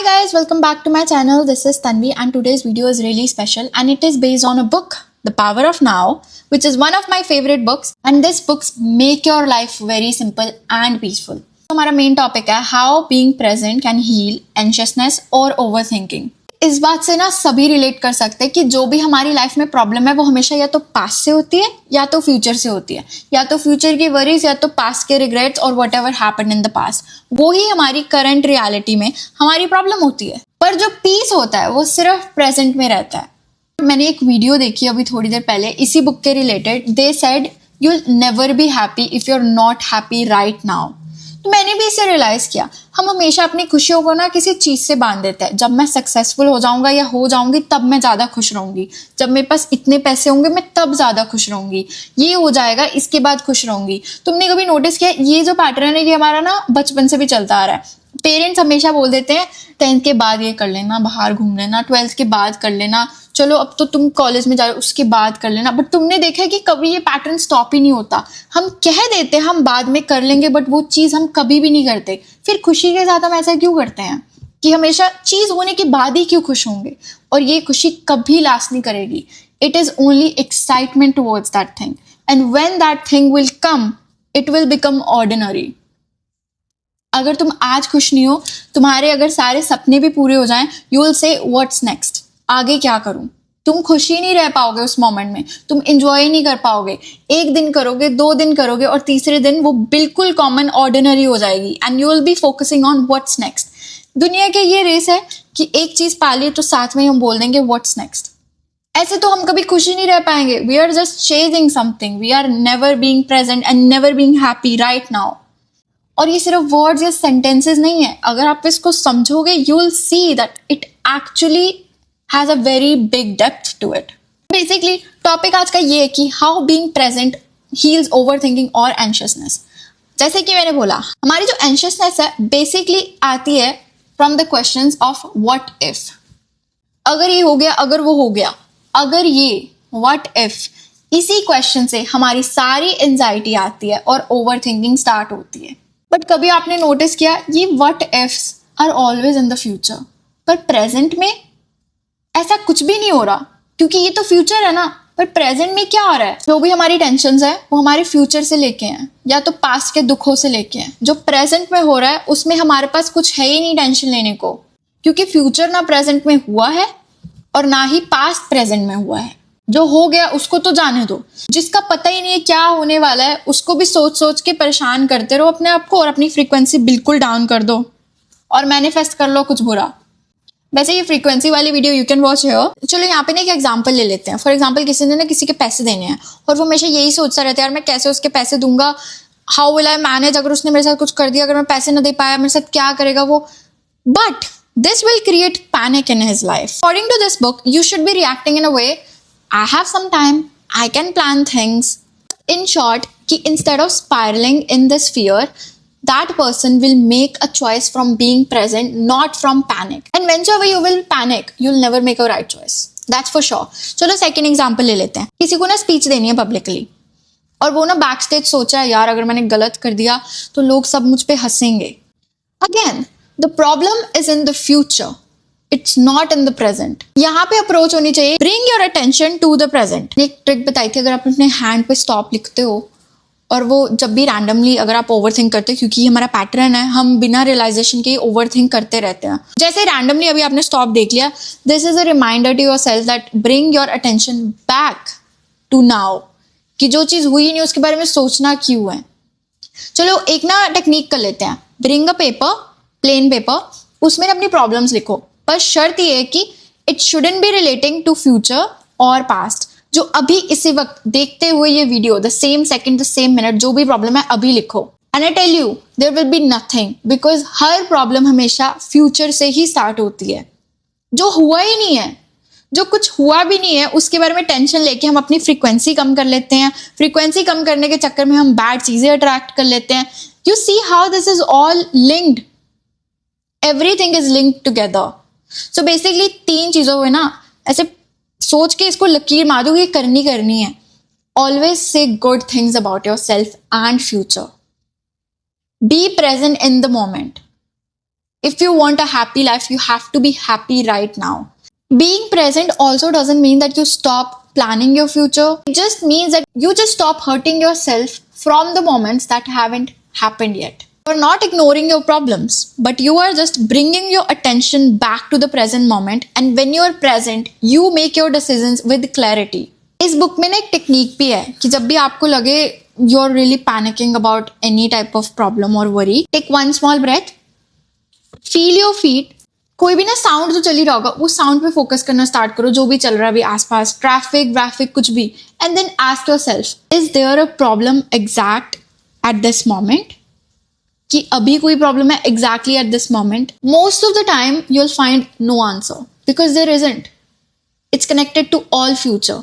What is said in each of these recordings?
guys, welcome back to my channel. This is Tanvi and today's video is really special and it is based on a book, The Power of Now, which is one of my favorite books, and these books make your life very simple and peaceful. हमारा main topic है how being present can heal anxiousness और overthinking. इस बात से ना सभी relate कर सकते हैं कि जो भी हमारी लाइफ में प्रॉब्लम है वो हमेशा या तो पास्ट से होती है या तो फ्यूचर से होती है, या तो फ्यूचर की वरीज या तो पास्ट के रिग्रेट्स और what ever happened in the past, वो ही हमारी करंट रियलिटी में हमारी प्रॉब्लम होती है. पर जो पीस होता है वो सिर्फ प्रेजेंट में रहता है. मैंने एक वीडियो देखी अभी थोड़ी देर पहले इसी बुक के रिलेटेड. They said you will never be happy if you are not happy right now. तो मैंने भी इसे रियलाइज किया, हम हमेशा अपनी खुशियों को ना किसी चीज से बांध देते हैं. जब मैं सक्सेसफुल हो जाऊंगा या हो जाऊंगी तब मैं ज्यादा खुश रहूंगी, जब मेरे पास इतने पैसे होंगे मैं तब ज्यादा खुश रहूंगी, ये हो जाएगा इसके बाद खुश रहूंगी. तुमने कभी नोटिस किया ये जो पैटर्न है ये हमारा ना बचपन से भी चलता आ रहा है. पेरेंट्स हमेशा बोल देते हैं 10th के बाद ये कर लेना, बाहर घूम लेना, 12th के बाद कर लेना, चलो अब तो तुम कॉलेज में जा रहे हो उसके बाद कर लेना. बट तुमने देखा है कि कभी ये पैटर्न स्टॉप ही नहीं होता. हम कह देते हैं हम बाद में कर लेंगे बट वो चीज़ हम कभी भी नहीं करते. फिर खुशी के साथ हम ऐसा क्यों करते हैं कि हमेशा चीज़ होने के बाद ही क्यों खुश होंगे, और ये खुशी कभी लास्ट नहीं करेगी. It is only excitement towards that thing, and when that thing will come it will become ordinary. अगर तुम आज खुश नहीं हो, तुम्हारे अगर सारे सपने भी पूरे हो जाएं, you will say what's next, आगे क्या करूं. तुम खुश ही नहीं रह पाओगे उस मोमेंट में, तुम इंजॉय नहीं कर पाओगे. एक दिन करोगे, 2 दिन करोगे और तीसरे दिन वो बिल्कुल कॉमन ऑर्डिनरी हो जाएगी and you will be focusing on what's next. दुनिया के ये रेस है कि एक चीज पा ली तो साथ में ही हम बोल देंगे व्हाट्स नेक्स्ट. ऐसे तो हम कभी खुश ही नहीं रह पाएंगे. We are just chasing something, we are never being present and never being happy right now. और ये सिर्फ वर्ड्स या सेंटेंसेस नहीं है, अगर आप इसको समझोगे you will see that it actually has a very big depth to it. Basically topic आज का ये है कि how being present heals overthinking और एंशियसनेस. जैसे कि मैंने बोला, हमारी जो एंशियसनेस है बेसिकली आती है from the questions of what if. अगर ये हो गया, अगर वो हो गया, अगर ये व्हाट इफ, इसी क्वेश्चन से हमारी सारी एंजाइटी आती है और ओवरथिंकिंग स्टार्ट होती है. बट कभी आपने नोटिस किया ये what ifs are always in the future, पर प्रेजेंट में ऐसा कुछ भी नहीं हो रहा क्योंकि ये तो फ्यूचर है ना. पर प्रेजेंट में क्या हो रहा है, जो भी हमारी टेंशन्स है वो हमारे फ्यूचर से लेके हैं या तो पास्ट के दुखों से लेके हैं. जो प्रेजेंट में हो रहा है उसमें हमारे पास कुछ है ही नहीं टेंशन लेने को, क्योंकि फ्यूचर ना प्रेजेंट में हुआ है और ना ही पास्ट प्रेजेंट में हुआ है. जो हो गया उसको तो जाने दो, जिसका पता ही नहीं है क्या होने वाला है उसको भी सोच सोच के परेशान करते रहो अपने आप को और अपनी फ्रीक्वेंसी बिल्कुल डाउन कर दो और मैनिफेस्ट कर लो कुछ बुरा. वैसे ये फ्रीक्वेंसी वाली video you can watch here. चलो यहाँ पे ना एक एग्जांपल ले लेते हैं. फॉर एग्जांपल किसी ने ना किसी के पैसे देने हैं और वो हमेशा यही सोचता रहता है यार मैं कैसे उसके पैसे दूंगा, हाउ विल आई मैनेज, अगर उसने मेरे साथ कुछ कर दिया, अगर मैं पैसे ना दे पाया मेरे साथ क्या करेगा वो. But this will create panic in his life. According to this book you should be reacting in a way I have some time, I can plan things. In short, कि instead of spiraling in this fear, that person will make a choice from being present, not from panic. And whenever you will panic, you'll never make a right choice. That's for sure. चलो second example ले लेते हैं. किसी को ना speech देनी है publicly और वो ना backstage सोच रहा है यार अगर मैंने गलत कर दिया तो लोग सब मुझ पे हंसेंगे. Again, the problem is in the future. It's not in the present. यहाँ पे अप्रोच होनी चाहिए bring your attention to the present. एक ट्रिक बताई थी, अगर आप अपने हैंड पे स्टॉप लिखते हो और वो जब भी रैंडमली अगर आप ओवरथिंक करते हो, क्योंकि हमारा पैटर्न है हम बिना रियलाइजेशन के ओवरथिंक करते रहते हैं. जैसे रैंडमली अभी आपने स्टॉप देख लिया, this is a reminder to yourself that bring your attention back to now, कि जो चीज़ हुई नहीं उसके बारे में सोचना क्यों है. चलो एक ना टेक्निक कर लेते हैं. Bring a paper, plain paper, उसमें अपनी प्रॉब्लम्स लिखो, पर शर्त ये है कि it shouldn't be relating to future और पास्ट. जो अभी इसी वक्त देखते हुए ये video, the same second, the same minute, जो भी प्रॉब्लम है अभी लिखो. And I tell you there will be nothing, because हर प्रॉब्लम हमेशा फ्यूचर से ही स्टार्ट होती है. जो हुआ ही नहीं है, जो कुछ हुआ भी नहीं है उसके बारे में टेंशन लेके हम अपनी फ्रीक्वेंसी कम कर लेते हैं. फ्रीक्वेंसी कम करने के चक्कर में हम बैड चीजें अट्रैक्ट कर लेते हैं. You see how this is all linked, everything is linked together. So basically 3 चीजों में ना ऐसे सोच के इसको लकीर मार दो कि करनी है. Always say good things about your self and future. Be present in the moment. If you want a happy life, you have to be happy right now. Being present also doesn't mean that you stop planning your future. It just means that you just stop hurting yourself from the moments that haven't happened yet. You're not ignoring your problems, but you are just bringing your attention back to the present moment. And when you are present, you make your decisions with clarity. इस book में ना एक technique भी है कि जब भी आपको लगे you are really panicking about any type of problem or worry, take one small breath, feel your feet. कोई भी ना साउंड जो चल ही रहा होगा उस साउंड पे फोकस करना स्टार्ट करो, जो भी चल रहा है अभी आसपास, ट्रैफिक कुछ भी, and then ask yourself, is there a problem exact at this moment? कि अभी कोई प्रॉब्लम है exactly at this moment? Most of the time you will find no answer because there isn't. It's connected to all future.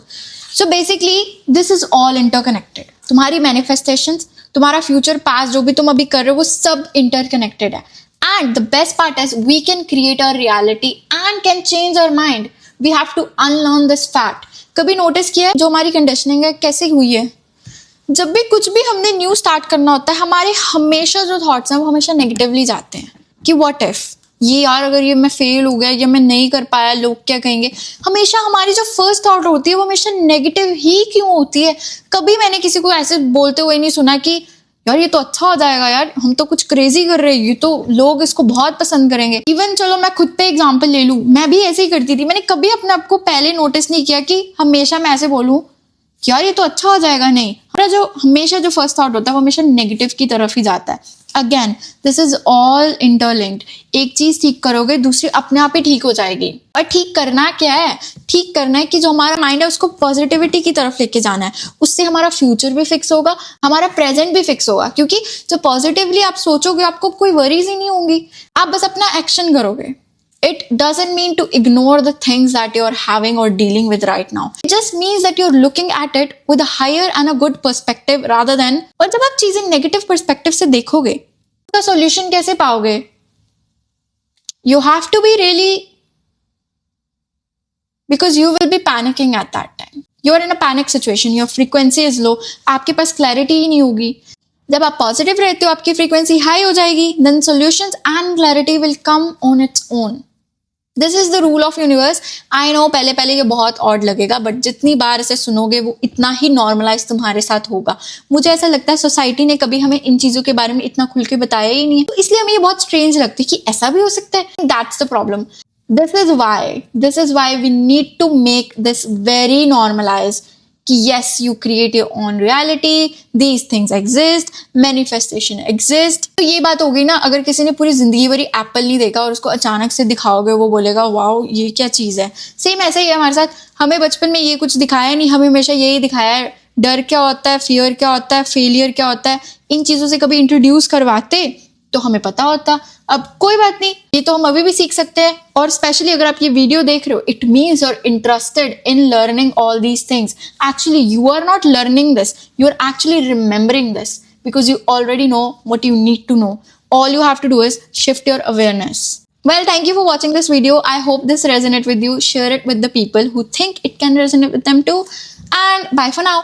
So basically this is all interconnected. तुम्हारी manifestations, तुम्हारा future, past, जो भी तुम अभी कर रहे हो वो सब इंटरकनेक्टेड है. And the best part is we can create our reality and can change our mind. We have to unlearn this fact. कभी नोटिस किया है जो हमारी कंडीशनिंग है कैसे हुई है? जब भी कुछ भी हमने न्यू स्टार्ट करना होता है, हमारे हमेशा जो थॉट्स हैं वो हमेशा नेगेटिवली जाते हैं कि व्हाट इफ ये यार अगर ये मैं फेल हो गया या मैं नहीं कर पाया, लोग क्या कहेंगे. हमेशा हमारी जो फर्स्ट थॉट होती है वो हमेशा नेगेटिव ही क्यों होती है? कभी मैंने किसी को ऐसे बोलते हुए नहीं सुना कि यार ये तो अच्छा हो जाएगा, यार हम तो कुछ क्रेजी कर रहे हैं, ये तो लोग इसको बहुत पसंद करेंगे. इवन चलो मैं खुद पे एग्जांपल ले लूं, मैं भी ऐसे ही करती थी. मैंने कभी अपने आप को पहले नोटिस नहीं किया कि हमेशा मैं ऐसे बोलूं यार ये तो अच्छा हो जाएगा. नहीं, हमेशा जो फर्स्ट थॉट होता है वो हमेशा नेगेटिव की तरफ ही जाता है. Again this is all interlinked. एक चीज ठीक करोगे दूसरी अपने आप ही ठीक हो जाएगी. और ठीक करना क्या है? ठीक करना है कि जो हमारा माइंड है उसको पॉजिटिविटी की तरफ लेके जाना है. उससे हमारा फ्यूचर भी फिक्स होगा, हमारा प्रेजेंट भी फिक्स होगा. क्योंकि जब पॉजिटिवली आप सोचोगे आपको कोई वरीज ही नहीं होंगी. आप बस अपना एक्शन करोगे. It doesn't mean to ignore the things that you're having or dealing with right now. It just means that you're looking at it with a higher and a good perspective rather than. और जब आप चीजें negative perspective से देखोगे तो solution कैसे पाओगे? You have to be really, because you will be panicking at that time. You are in a panic situation. Your frequency is low. आपके पास clarity ही नहीं होगी. जब आप पॉजिटिव रहते हो आपकी फ्रीक्वेंसी हाई हो जाएगी. Then solutions and clarity will come on its own. This is the rule of universe. I know पहले पहले ये बहुत ऑड लगेगा, बट जितनी बार इसे सुनोगे वो इतना ही नॉर्मलाइज तुम्हारे साथ होगा. मुझे ऐसा लगता है सोसाइटी ने कभी हमें इन चीजों के बारे में इतना खुल के बताया ही नहीं है, तो इसलिए हमें ये बहुत स्ट्रेंज लगती है कि ऐसा भी हो सकता है. That's the problem. This is why we need to make this very normalized. कि yes, you create your own reality, these things exist, manifestation exist. तो ये बात हो गई ना. अगर किसी ने पूरी जिंदगी भरी एप्पल नहीं देखा और उसको अचानक से दिखाओगे वो बोलेगा वाओ ये क्या चीज है. सेम ऐसा ही है हमारे साथ. हमें बचपन में ये कुछ दिखाया नहीं, हमें हमेशा यही दिखाया है डर क्या होता है, फियर क्या होता है, फेलियर क्या होता है. इन चीजों से कभी इंट्रोड्यूस करवाते तो हमें पता होता. अब कोई बात नहीं, ये तो हम अभी भी सीख सकते हैं. और स्पेशली अगर आप ये वीडियो देख रहे हो, it means you are interested in learning all these things. Actually you are not learning this, you are actually remembering this because you already know what you need to know. All you have to do is shift your awareness. Well, thank you for watching this video. I hope this resonated with you. Share it with the people who think it can resonate with them too. And bye for now.